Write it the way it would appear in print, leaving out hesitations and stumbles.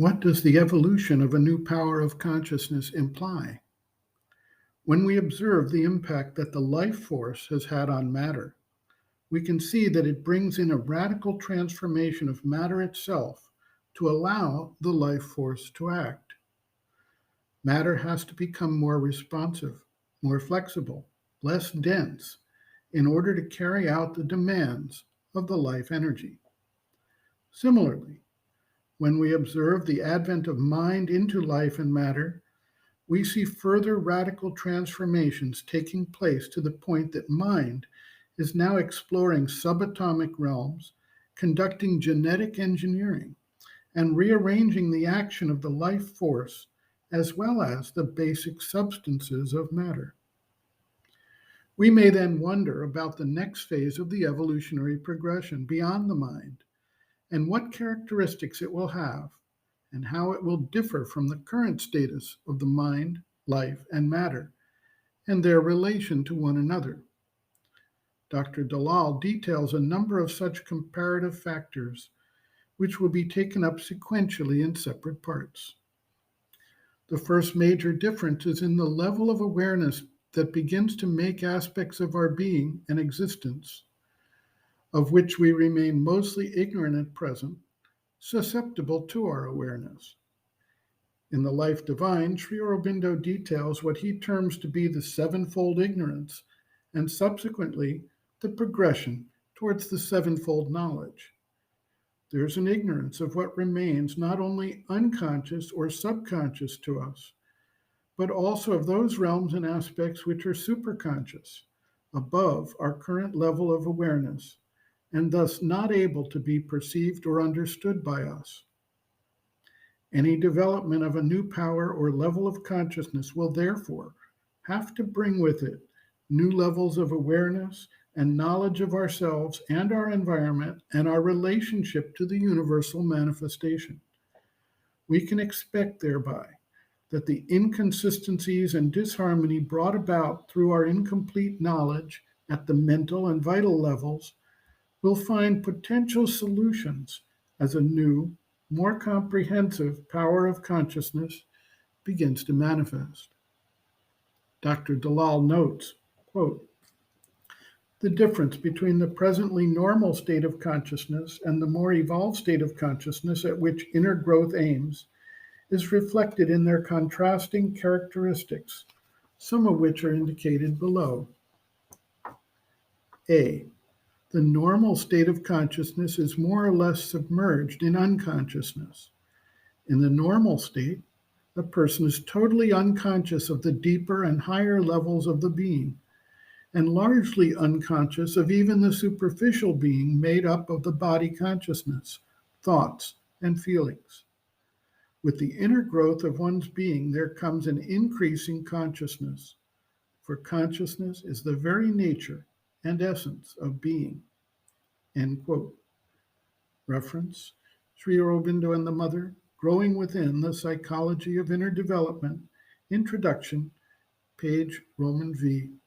What does the evolution of a new power of consciousness imply? When we observe the impact that the life force has had on matter, we can see that it brings in a radical transformation of matter itself to allow the life force to act. Matter has to become more responsive, more flexible, less dense, in order to carry out the demands of the life energy. Similarly, when we observe the advent of mind into life and matter, we see further radical transformations taking place to the point that mind is now exploring subatomic realms, conducting genetic engineering, and rearranging the action of the life force as well as the basic substances of matter. We may then wonder about the next phase of the evolutionary progression beyond the mind and what characteristics it will have and how it will differ from the current status of the mind, life, and matter, and their relation to one another. Dr. Dalal details a number of such comparative factors, which will be taken up sequentially in separate parts. The first major difference is in the level of awareness that begins to make aspects of our being and existence, of which we remain mostly ignorant at present, susceptible to our awareness. In The Life Divine, Sri Aurobindo details what he terms to be the sevenfold ignorance and subsequently the progression towards the sevenfold knowledge. There's an ignorance of what remains not only unconscious or subconscious to us, but also of those realms and aspects which are superconscious, above our current level of awareness, and thus not able to be perceived or understood by us. Any development of a new power or level of consciousness will therefore have to bring with it new levels of awareness and knowledge of ourselves and our environment and our relationship to the universal manifestation. We can expect thereby that the inconsistencies and disharmony brought about through our incomplete knowledge at the mental and vital levels will find potential solutions as a new, more comprehensive power of consciousness begins to manifest. Dr. Dalal notes, quote, "The difference between the presently normal state of consciousness and the more evolved state of consciousness at which inner growth aims is reflected in their contrasting characteristics, some of which are indicated below. A. The normal state of consciousness is more or less submerged in unconsciousness. In the normal state, a person is totally unconscious of the deeper and higher levels of the being, and largely unconscious of even the superficial being made up of the body consciousness, thoughts, and feelings. With the inner growth of one's being, there comes an increasing consciousness, for consciousness is the very nature and essence of being." End quote. Reference, Sri Aurobindo and the Mother, Growing Within, The Psychology of Inner Development, Introduction, page Roman V,